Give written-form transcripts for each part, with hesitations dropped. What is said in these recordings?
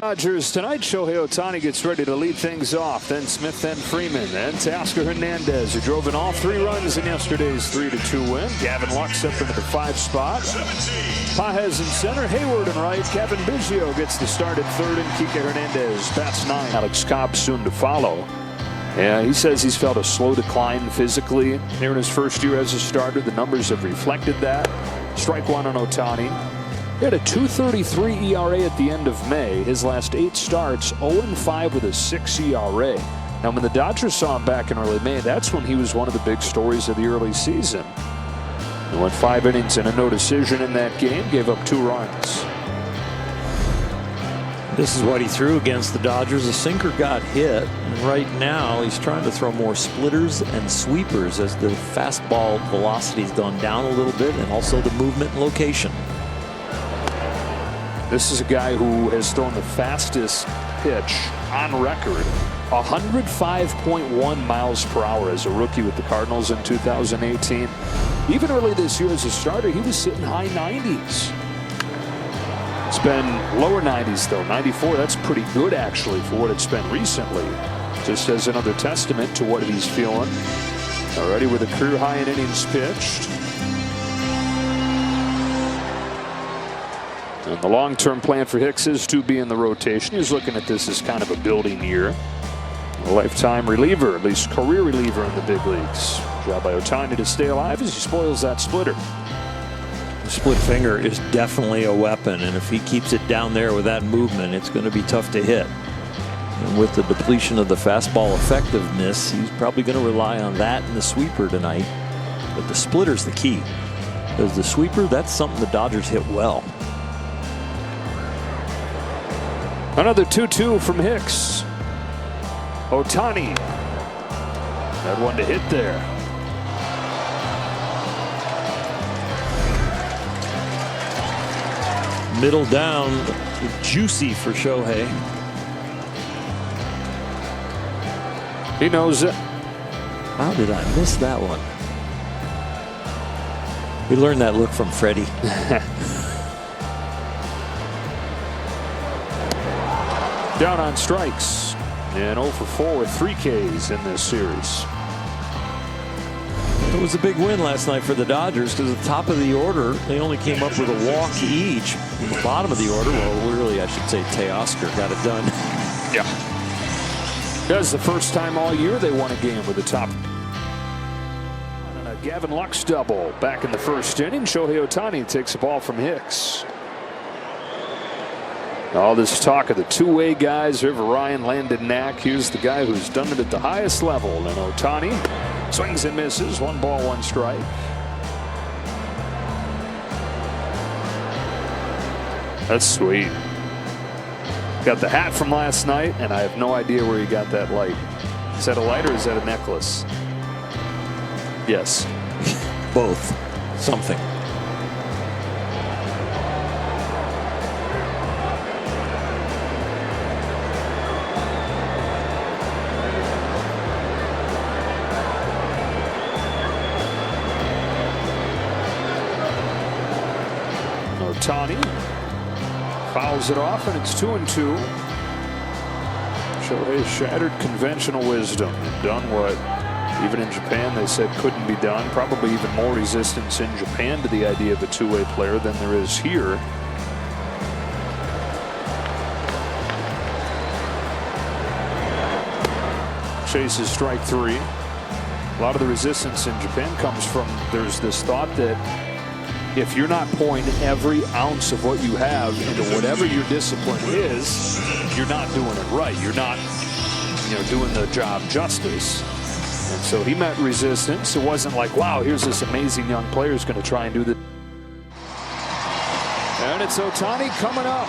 Dodgers tonight. Shohei Ohtani gets ready to lead things off. Then Smith, then Freeman, then Teoscar Hernandez, who drove in all 3 runs in yesterday's 3-2 win. Gavin Lux up into the 5 spot. Pages in center, Hayward in right. Kevin Biggio gets the start at third, and Kike Hernandez bats 9. Alex Cobb soon to follow. Yeah, he says he's felt a slow decline physically here in his first year as a starter. The numbers have reflected that. Strike one on Ohtani. He had a 2.33 ERA at the end of May. His last 8 starts, 0-5 with a 6 ERA. Now, when the Dodgers saw him back in early May, that's when he was one of the big stories of the early season. He went 5 innings and a no decision in that game, gave up 2 runs. This is what he threw against the Dodgers. The sinker got hit, and right now he's trying to throw more splitters and sweepers as the fastball velocity's gone down a little bit, and also the movement and location. This is a guy who has thrown the fastest pitch on record, 105.1 miles per hour as a rookie with the Cardinals in 2018. Even early this year as a starter, he was sitting high 90s. It's been lower 90s though, 94. That's pretty good actually for what it's been recently. Just as another testament to what he's feeling. Already with a career high in innings pitched. And the long-term plan for Hicks is to be in the rotation. He's looking at this as kind of a building year. A lifetime reliever, at least career reliever in the big leagues. Job by Ohtani to stay alive as he spoils that splitter. The split finger is definitely a weapon, and if he keeps it down there with that movement, it's going to be tough to hit. And with the depletion of the fastball effectiveness, he's probably going to rely on that and the sweeper tonight. But the splitter's the key. Because the sweeper, that's something the Dodgers hit well. Another 2-2 from Hicks. Ohtani had one to hit there. Middle down, juicy for Shohei. He knows it. How did I miss that one? We learned that look from Freddie. Down on strikes, and 0 for 4 with 3 Ks in this series. It was a big win last night for the Dodgers because at the top of the order, they only came up with a walk each. At the bottom of the order, well, really, I should say Teoscar got it done. Yeah. That's the first time all year they won a game with the top. And a Gavin Lux double back in the first inning. Shohei Ohtani takes a ball from Hicks. All this talk of the two-way guys, River Ryan, Landon Knack. Here's the guy who's done it at the highest level. And Ohtani swings and misses. 1 ball, 1 strike. That's sweet. Got the hat from last night, and I have no idea where he got that light. Is that a light or is that a necklace? Yes. Both. Something. Ohtani fouls it off, and it's 2-2. Shohei shattered conventional wisdom and done what even in Japan they said couldn't be done. Probably even more resistance in Japan to the idea of a two-way player than there is here. Chases strike 3. A lot of the resistance in Japan comes from there's this thought that if you're not pouring every ounce of what you have into whatever your discipline is, you're not doing it right. You're not, doing the job justice. And so he met resistance. It wasn't like, wow, here's this amazing young player who's going to try and do the. And it's Ohtani coming up.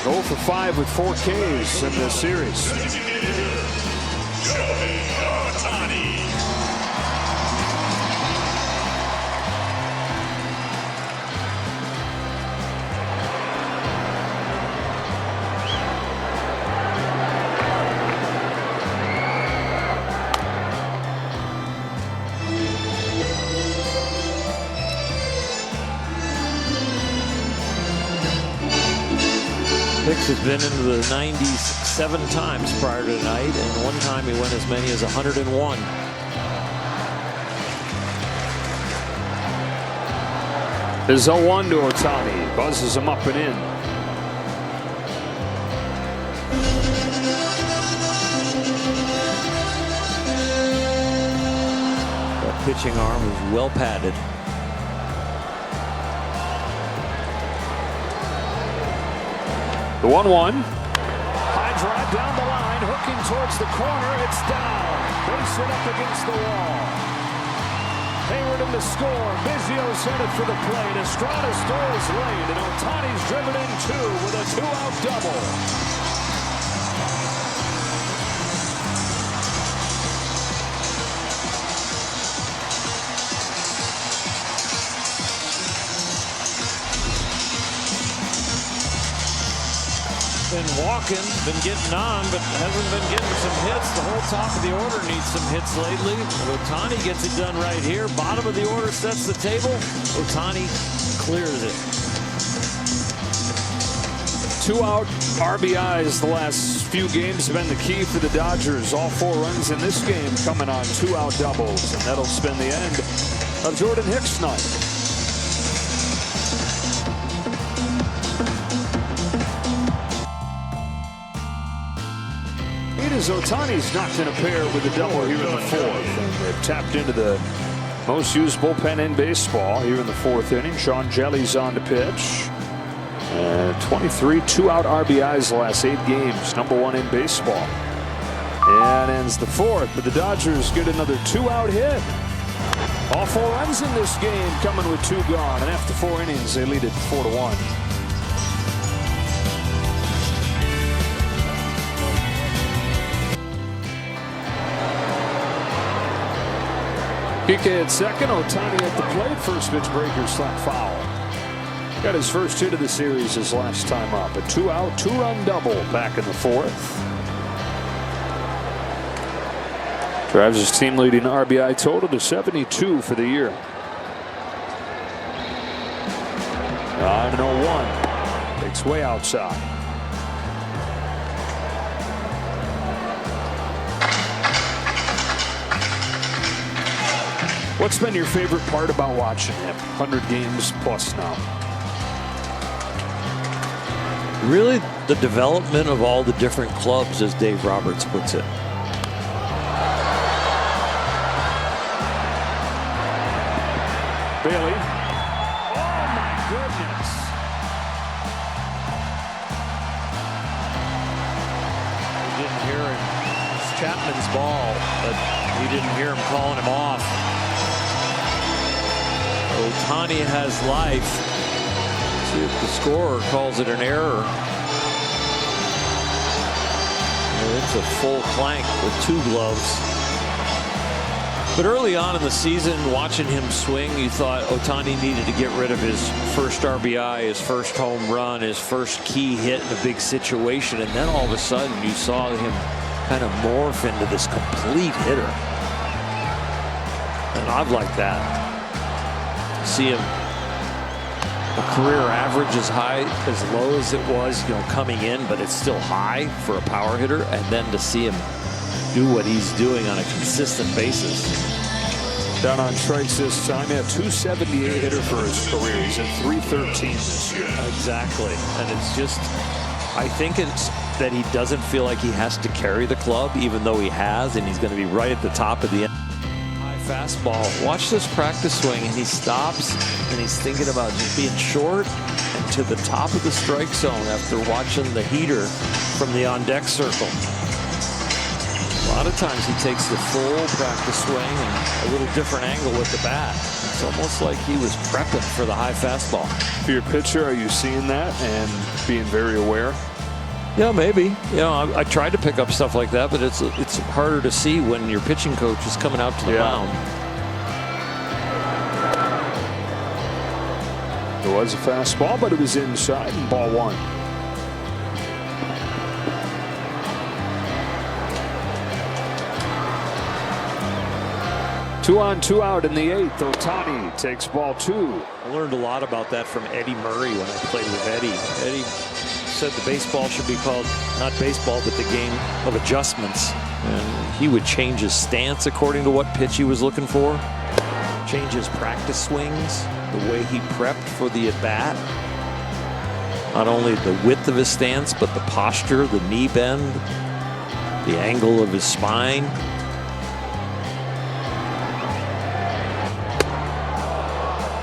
0 for 5 with 4 Ks in this series. Hicks has been into the 90s 7 times prior to tonight, and one time he went as many as 101. There's 0-1 to Ohtani. Buzzes him up and in. That pitching arm is well padded. The 1-1. High drive down the line, hooking towards the corner. It's down. Base it up against the wall. Hayward in the score. Biggio's headed for the plate. Estrada stores late, and Ohtani's driven in 2 with a 2-out double. Been walking, been getting on, but hasn't been getting some hits. The whole top of the order needs some hits lately. Ohtani gets it done right here. Bottom of the order sets the table. Ohtani clears it. 2-out RBIs the last few games have been the key for the Dodgers. All 4 runs in this game coming on 2-out doubles, and that'll spin the end of Jordan Hicks' night. Ohtani's knocked in a pair with a double here in the 4th, and they've tapped into the most used bullpen in baseball here in the 4th inning. Sean Jelly's on to pitch. 23 2-out RBIs the last 8 games, #1 in baseball. And ends the 4th, but the Dodgers get another 2-out hit. All 4 runs in this game coming with 2 gone, and after 4 innings they lead it 4-1. Kike at second, Ohtani at the plate. First pitch breaker slap foul. Got his first hit of the series his last time up. A 2-out, 2-run double back in the 4th. Drives his team leading RBI total to 72 for the year. 9-0-1. Takes way outside. What's been your favorite part about watching him? 100 games plus now. Really, the development of all the different clubs, as Dave Roberts puts it. Bailey. Oh, my goodness. You didn't hear him. It's Chapman's ball, but you didn't hear him calling him off. Ohtani has life. See if the scorer calls it an error. It's a full clank with 2 gloves. But early on in the season, watching him swing, you thought Ohtani needed to get rid of his first RBI, his first home run, his first key hit in a big situation. And then all of a sudden, you saw him kind of morph into this complete hitter. And I've liked that. See him, a career average as high, as low as it was, coming in, but it's still high for a power hitter. And then to see him do what he's doing on a consistent basis. Down on strikes this time. Yeah, 278 hitter for his career. He's at 313 this year. Exactly. And it's just, I think it's that he doesn't feel like he has to carry the club, even though he has, and he's going to be right at the top of the end. Fastball. Watch this practice swing, and he stops, and he's thinking about just being short and to the top of the strike zone after watching the heater from the on-deck circle. A lot of times he takes the full practice swing and a little different angle with the bat. It's almost like he was prepping for the high fastball. For your pitcher, are you seeing that and being very aware? Yeah, maybe. I tried to pick up stuff like that, but it's harder to see when your pitching coach is coming out to the mound. There was a fastball, but it was inside, and ball 1. Two on, 2 out in the 8th. Ohtani takes ball 2. I learned a lot about that from Eddie Murray when I played with Eddie. Eddie said the baseball should be called not baseball, but the game of adjustments. And he would change his stance according to what pitch he was looking for, change his practice swings, the way he prepped for the at-bat. Not only the width of his stance, but the posture, the knee bend, the angle of his spine.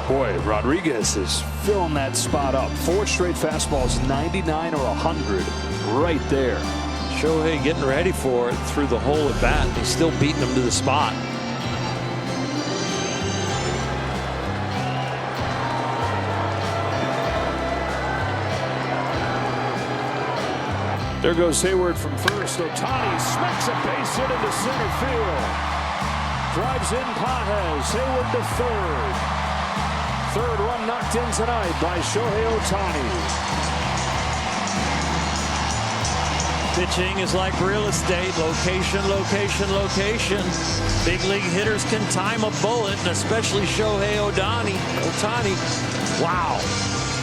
Boy, Rodriguez is filling that spot up. 4 straight fastballs, 99 or 100, right there. Shohei getting ready for it through the whole at bat. He's still beating him to the spot. There goes Hayward from first. Ohtani smacks a base hit into center field. Drives in Pages. Hayward to third. Third run knocked in tonight by Shohei Ohtani. Pitching is like real estate. Location, location, location. Big league hitters can time a bullet, and especially Shohei Ohtani. Wow.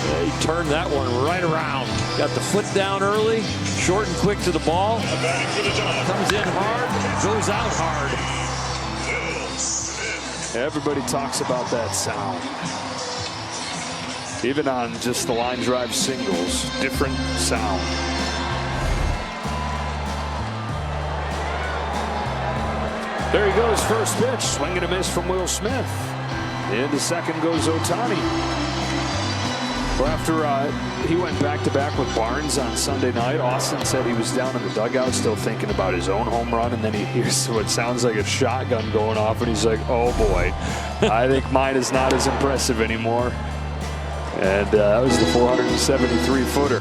Yeah, he turned that one right around. Got the foot down early, short and quick to the ball. Comes in hard, goes out hard. Everybody talks about that sound. Even on just the line drive singles, different sound. There he goes, first pitch, swing and a miss from Will Smith. Into second goes Ohtani. Well, after he went back-to-back with Barnes on Sunday night, Austin said he was down in the dugout still thinking about his own home run, and then he hears what sounds like a shotgun going off, and he's like, oh boy, I think mine is not as impressive anymore. And that was the 473-footer.